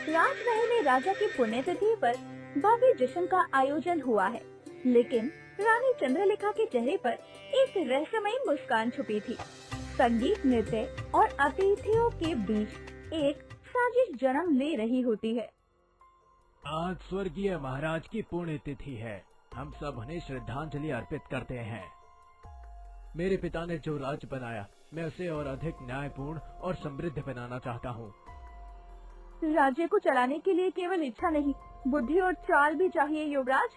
राजमहल में राजा की पुण्यतिथि पर भव्य जश्न का आयोजन हुआ है, लेकिन रानी चंद्रलेखा के चेहरे पर एक रहस्यमयी मुस्कान छुपी थी। संगीत, नृत्य और अतिथियों के बीच एक साजिश जन्म ले रही होती है। आज स्वर्गीय महाराज की पुण्यतिथि है। हम सब उन्हें श्रद्धांजलि अर्पित करते हैं। मेरे पिता ने जो राज्य बनाया, मैं उसे और अधिक न्यायपूर्ण और समृद्ध बनाना चाहता हूँ। राज्य को चलाने के लिए केवल इच्छा नहीं, बुद्धि और चाल भी चाहिए युवराज।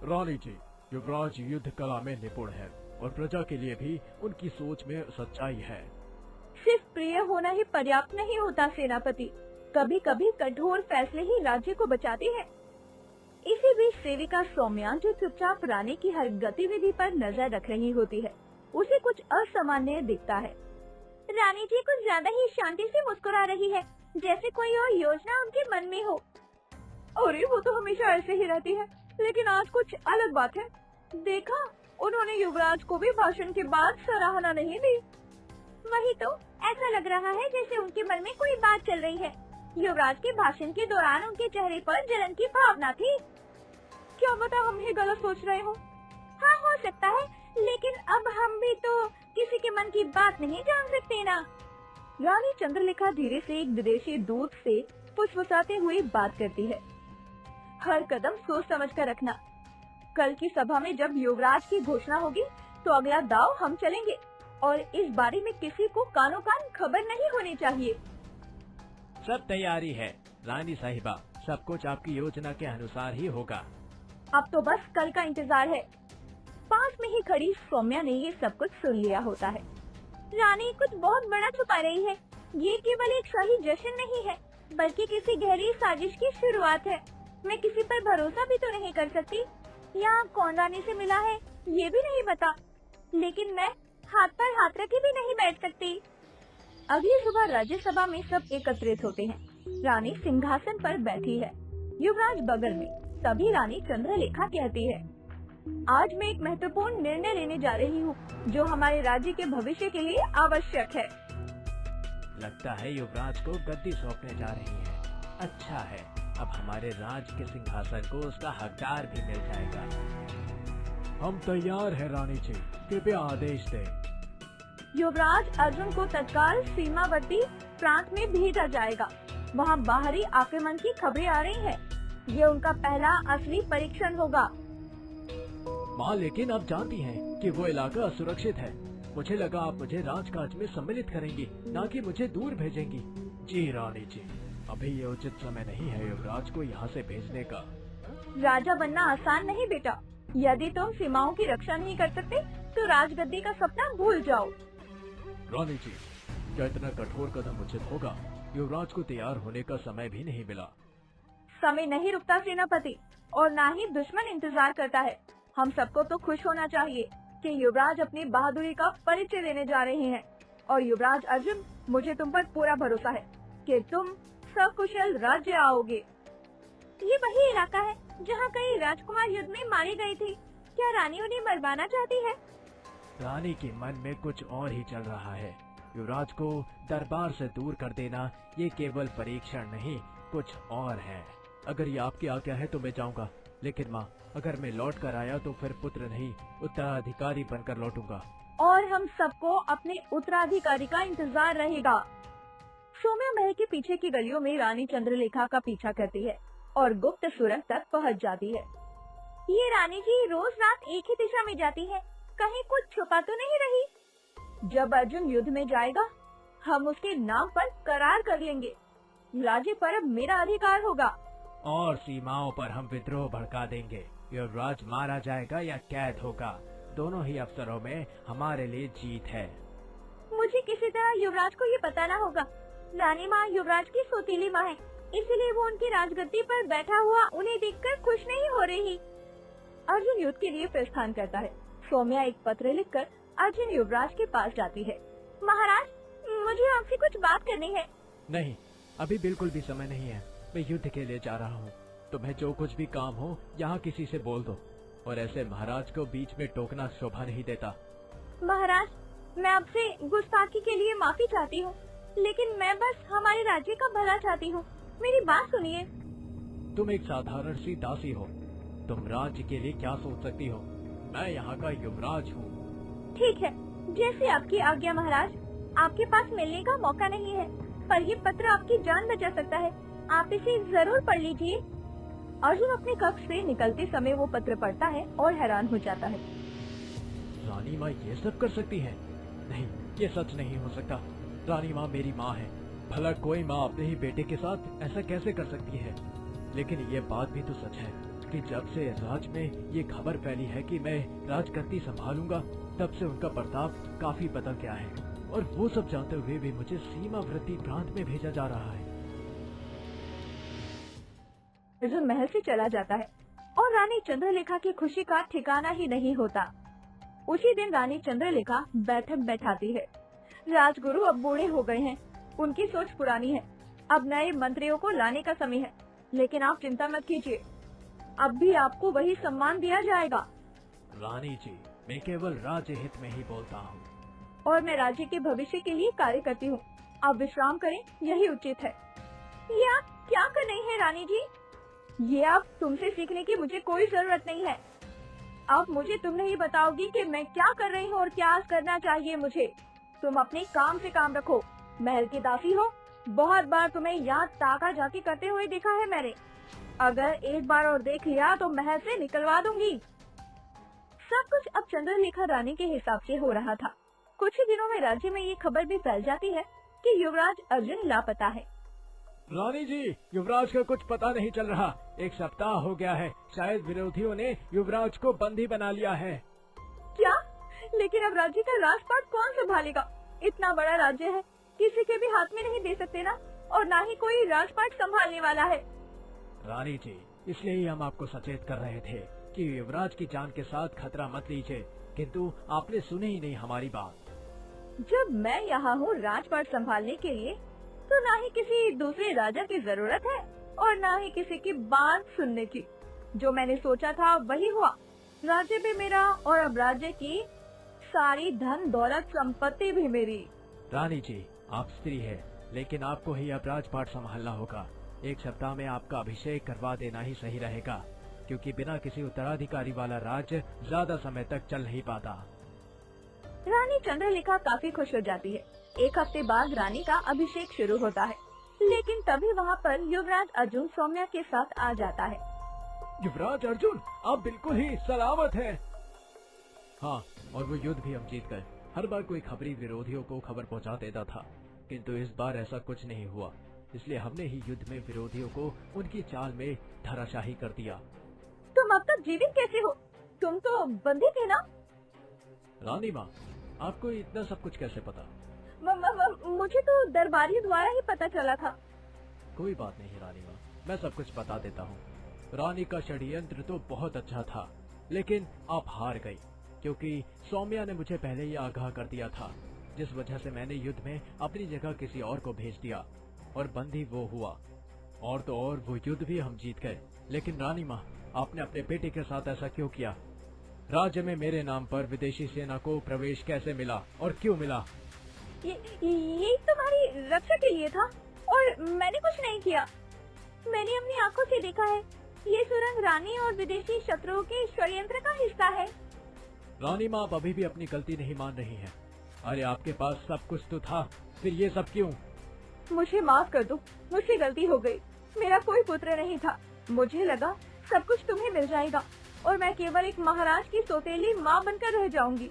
रानी जी, युवराज युद्ध कला में निपुण है और प्रजा के लिए भी उनकी सोच में सच्चाई है। सिर्फ प्रिय होना ही पर्याप्त नहीं होता सेनापति, कभी कभी कठोर फैसले ही राज्य को बचाते हैं। इसी बीच सेविका सौम्या, जो चुपचाप रानी की हर गतिविधि पर नजर रख रही होती है, उसे कुछ असामान्य दिखता है। रानी जी कुछ ज्यादा ही शांति से मुस्कुरा रही है, जैसे कोई और योजना उनके मन में हो। अरे वो तो हमेशा ऐसे ही रहती है, लेकिन आज कुछ अलग बात है। देखा, उन्होंने युवराज को भी भाषण के बाद सराहना नहीं दी। वही तो, ऐसा लग रहा है जैसे उनके मन में कोई बात चल रही है। युवराज के भाषण के दौरान उनके चेहरे पर जलन की भावना थी। क्या पता हम ही गलत सोच रहे हो। हाँ, हो सकता है, लेकिन अब हम भी तो किसी के मन की बात नहीं जान सकते ना। रानी चंद्रलेखा धीरे से एक विदेशी दूत से फुसफुसाते हुए बात करती है। हर कदम सोच समझ कर रखना। कल की सभा में जब युवराज की घोषणा होगी, तो अगला दाव हम चलेंगे और इस बारे में किसी को कानो कान खबर नहीं होनी चाहिए। सब तैयारी है रानी साहिबा, सब कुछ आपकी योजना के अनुसार ही होगा। अब तो बस कल का इंतजार है। पास में ही खड़ी सौम्या ने ये सब कुछ सुन लिया होता है। रानी कुछ बहुत बड़ा छुपा रही है। ये केवल एक शाही जश्न नहीं है, बल्कि किसी गहरी साजिश की शुरुआत है। मैं किसी पर भरोसा भी तो नहीं कर सकती। यहाँ कौन रानी से मिला है, ये भी नहीं पता। लेकिन मैं हाथ पर हाथ रखे भी नहीं बैठ सकती। अगली सुबह राज्यसभा में सब एकत्रित होते हैं। रानी सिंहासन पर बैठी है, युवराज बगल में। तभी रानी चंद्रलेखा कहती है, आज मैं एक महत्वपूर्ण निर्णय लेने जा रही हूँ, जो हमारे राज्य के भविष्य के लिए आवश्यक है। लगता है युवराज को गद्दी सौंपने जा रही है। अच्छा है, अब हमारे राज के सिंहासन को उसका हकदार भी मिल जाएगा। हम तैयार हैं रानी जी, कृपया आदेश दें। युवराज अर्जुन को तत्काल सीमावर्ती प्रांत में भेजा जाएगा। वहाँ बाहरी आक्रमण की खबरें आ रही हैं। ये उनका पहला असली परीक्षण होगा। माँ, लेकिन आप जानती हैं कि वो इलाका असुरक्षित है। मुझे लगा आप मुझे राजकाज में सम्मिलित करेंगी, न कि मुझे दूर भेजेंगी। जी रानी जी, अभी ये उचित समय नहीं है युवराज को यहाँ से भेजने का। राजा बनना आसान नहीं बेटा। यदि तुम सीमाओं की रक्षा नहीं कर सकते, तो राजगद्दी का सपना भूल जाओ। रानी जी, क्या इतना कठोर कदम उचित होगा? युवराज को तैयार होने का समय भी नहीं मिला। समय नहीं रुकता सेनापति, और न ही दुश्मन इंतजार करता है। हम सबको तो खुश होना चाहिए कि युवराज अपनी बहादुरी का परिचय देने जा रहे हैं। और युवराज अर्जुन, मुझे तुम पर पूरा भरोसा है कि तुम सकुशल राज्य आओगे। ये वही इलाका है जहाँ कई राजकुमार युद्ध में मारे गए थे। क्या रानी उन्हें मरवाना चाहती है? रानी के मन में कुछ और ही चल रहा है। युवराज को दरबार से दूर कर देना ये केवल परीक्षण नहीं, कुछ और है। अगर ये आपकी आज्ञा है तो मैं जाऊंगा, लेकिन माँ, अगर मैं लौट कर आया तो फिर पुत्र नहीं, उत्तराधिकारी बनकर लौटूंगा। और हम सबको अपने उत्तराधिकारी का इंतजार रहेगा। सौम्या महल के पीछे की गलियों में रानी चंद्रलेखा का पीछा करती है और गुप्त सुरंग तक पहुंच जाती है। ये रानी जी रोज रात एक ही दिशा में जाती है, कहीं कुछ छुपा तो नहीं रही? जब अर्जुन युद्ध में जाएगा, हम उसके नाम पर करार कर लेंगे। राज्य पर अब मेरा अधिकार होगा और सीमाओं पर हम विद्रोह भड़का देंगे। युवराज मारा जाएगा या कैद होगा, दोनों ही अवसरों में हमारे लिए जीत है। मुझे किसी तरह युवराज को ये बताना होगा। रानी माँ युवराज की सौतीली माँ है, इसलिए वो उनकी राजगद्दी पर बैठा हुआ उन्हें देखकर खुश नहीं हो रही। अर्जुन युद्ध के लिए प्रस्थान करता है। सौम्या एक पत्र लिखकर अर्जुन युवराज के पास जाती है। महाराज, मुझे आपसे कुछ बात करनी है। नहीं, अभी बिल्कुल भी समय नहीं है। मैं युद्ध के लिए जा रहा हूँ। तुम्हें जो कुछ भी काम हो यहाँ किसी से बोल दो, और ऐसे महाराज को बीच में टोकना शोभा नहीं देता। महाराज, मैं आपसे गुस्ताखी के लिए माफी चाहती हूँ, लेकिन मैं बस हमारे राज्य का भला चाहती हूँ। मेरी बात सुनिए। तुम एक साधारण सी दासी हो, तुम राज्य के लिए क्या सोच सकती हो? मैं यहाँ का युवराज हूँ। ठीक है, जैसे आपकी आज्ञा महाराज। आपके पास मिलने का मौका नहीं है, पर ये पत्र आपकी जान बचा सकता है। आप इसे जरूर पढ़ लीजिए। अर्जुन अपने कक्ष से निकलते समय वो पत्र पढ़ता है और हैरान हो जाता है। रानी माँ ये सब कर सकती है? नहीं, ये सच नहीं हो सकता। रानी माँ मेरी माँ है, भला कोई माँ अपने ही बेटे के साथ ऐसा कैसे कर सकती है? लेकिन ये बात भी तो सच है कि जब से राज में ये खबर फैली है कि मैं राजगद्दी संभालूंगा, तब से उनका प्रताप काफी बदल गया है, और वो सब जानते हुए भी मुझे सीमावर्ती प्रांत में भेजा जा रहा है। अर्जुन महल से चला जाता है और रानी चंद्रलेखा की खुशी का ठिकाना ही नहीं होता। उसी दिन रानी चंद्रलेखा बैठक बैठाती है। राजगुरु अब बूढ़े हो गए हैं, उनकी सोच पुरानी है। अब नए मंत्रियों को लाने का समय है, लेकिन आप चिंता मत कीजिए, अब भी आपको वही सम्मान दिया जाएगा। रानी जी, मैं केवल राज्य हित में ही बोलता हूँ, और मैं राज्य के भविष्य के लिए कार्य करती हूँ। आप विश्राम करें, यही उचित है। ये आप क्या कर रही हैं रानी जी? ये आप तुमसे सीखने की मुझे कोई जरूरत नहीं है। अब मुझे तुम नहीं बताओगी कि मैं क्या कर रही हूँ और क्या करना चाहिए मुझे। तुम अपने काम से काम रखो। महल की दासी हो, बहुत बार तुम्हें यहाँ ताका झाकी करते हुए देखा है मैंने। अगर एक बार और देख लिया तो महल से निकलवा दूंगी। सब कुछ अब चंद्रलेखा रानी के हिसाब से हो रहा था। कुछ ही दिनों में राज्य में ये खबर भी फैल जाती है कि युवराज अर्जुन लापता है। रानी जी, युवराज का कुछ पता नहीं चल रहा। 1 सप्ताह हो गया है, शायद विरोधियों ने युवराज को बंदी बना लिया है। क्या? लेकिन अब राज्य का राजपाट कौन संभालेगा? इतना बड़ा राज्य है, किसी के भी हाथ में नहीं दे सकते ना, और ना ही कोई राजपाट संभालने वाला है। रानी जी, इसलिए ही हम आपको सचेत कर रहे थे कि युवराज की जान के साथ खतरा मत लीजिए, किंतु आपने सुनी ही नहीं हमारी बात। जब मैं यहाँ हूँ राजपाट संभालने के लिए, तो ना ही किसी दूसरे राजा की जरूरत है और ना ही किसी की बात सुनने की। जो मैंने सोचा था वही हुआ। राज्य भी मेरा और अब राज्य की सारी धन दौलत संपत्ति भी मेरी। रानी जी, आप स्त्री है, लेकिन आपको ही अब राजपाट संभालना होगा। 1 सप्ताह में आपका अभिषेक करवा देना ही सही रहेगा, क्योंकि बिना किसी उत्तराधिकारी वाला राज्य ज्यादा समय तक चल नहीं पाता। रानी चंद्रलेखा काफी खुश हो जाती है। 1 हफ्ते बाद रानी का अभिषेक शुरू होता है, लेकिन तभी वहाँ पर युवराज अर्जुन सौम्या के साथ आ जाता है। युवराज अर्जुन, आप बिल्कुल ही सलामत हैं। हाँ, और वो युद्ध भी हम जीत गए। हर बार कोई खबरी विरोधियों को खबर पहुंचा देता था, किंतु इस बार ऐसा कुछ नहीं हुआ। इसलिए हमने ही युद्ध में विरोधियों को उनकी चाल में धराशाही कर दिया। तुम अब तक जीवित कैसे हो? तुम तो बंदी थे ना? रानी माँ, आपको इतना सब कुछ कैसे पता? मुझे तो दरबारी द्वारा ही पता चला था। कोई बात नहीं रानी माँ, मैं सब कुछ बता देता हूँ। रानी का षड्यंत्र तो बहुत अच्छा था, लेकिन आप हार गई, क्योंकि सौम्या ने मुझे पहले ही आगाह कर दिया था, जिस वजह से मैंने युद्ध में अपनी जगह किसी और को भेज दिया और बंदी वो हुआ। और तो और वो युद्ध भी हम जीत गए। लेकिन रानी माँ, आपने अपने बेटे के साथ ऐसा क्यों किया? राज्य में मेरे नाम पर विदेशी सेना को प्रवेश कैसे मिला और क्यों मिला? ये तुम्हारी रक्षा के लिए था और मैंने कुछ नहीं किया। मैंने अपनी आंखों से देखा है, ये सुरंग रानी और विदेशी शत्रुओं के षड्यंत्र का हिस्सा है। रानी माँ, आप अभी भी अपनी गलती नहीं मान रही हैं। अरे आपके पास सब कुछ तो था, फिर ये सब क्यों? मुझे माफ कर दो, मुझसे गलती हो गई। मेरा कोई पुत्र नहीं था। मुझे लगा सब कुछ तुम्हें मिल जाएगा और मैं केवल एक महाराज की सौतेली माँ बनकर रह जाऊंगी,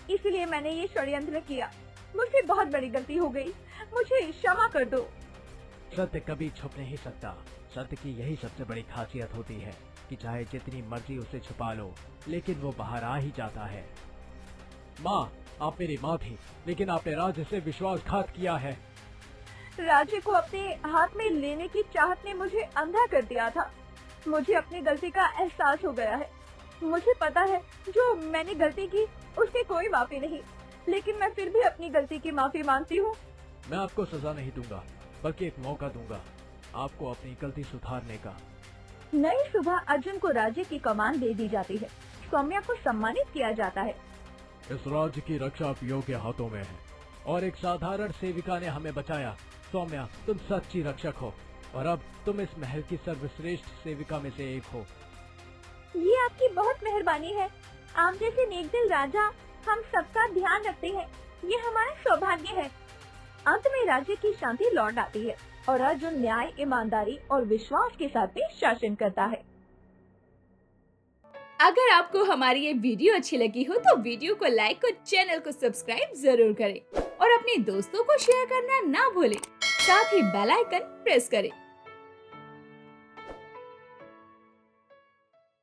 इसलिए मैंने ये षड्यंत्र किया। मुझसे बहुत बड़ी गलती हो गई, मुझे क्षमा कर दो। सत्य कभी छुप नहीं सकता। सत्य की यही सबसे बड़ी खासियत होती है कि चाहे जितनी मर्जी उसे छुपा लो, लेकिन वो बाहर आ ही जाता है। माँ, आप मेरी माँ थी, लेकिन आपने राज्य से विश्वासघात किया है। राज्य को अपने हाथ में लेने की चाहत ने मुझे अंधा कर दिया था। मुझे अपनी गलती का एहसास हो गया है। मुझे पता है जो मैंने गलती की उसकी कोई माफी नहीं, लेकिन मैं फिर भी अपनी गलती की माफी मांगती हूँ। मैं आपको सजा नहीं दूंगा, बल्कि एक मौका दूंगा आपको अपनी गलती सुधारने का। नई सुबह अर्जुन को राज्य की कमान दे दी जाती है। सौम्या को सम्मानित किया जाता है। इस राज्य की रक्षा अब योग्य हाथों में है और एक साधारण सेविका ने हमें बचाया। सौम्या, तुम सच्ची रक्षक हो और अब तुम इस महल की सर्वश्रेष्ठ सेविका में से एक हो। ये आपकी बहुत मेहरबानी है। आप जैसे नेकदिल राजा हम सबका ध्यान रखते हैं, ये हमारा सौभाग्य है। अंत में राज्य की शांति लौट आती है और अर्जुन न्याय, ईमानदारी और विश्वास के साथ भी शासन करता है। अगर आपको हमारी ये वीडियो अच्छी लगी हो तो वीडियो को लाइक और चैनल को सब्सक्राइब जरूर करें और अपने दोस्तों को शेयर करना ना भूलें। साथ ही बेल आइकन प्रेस करें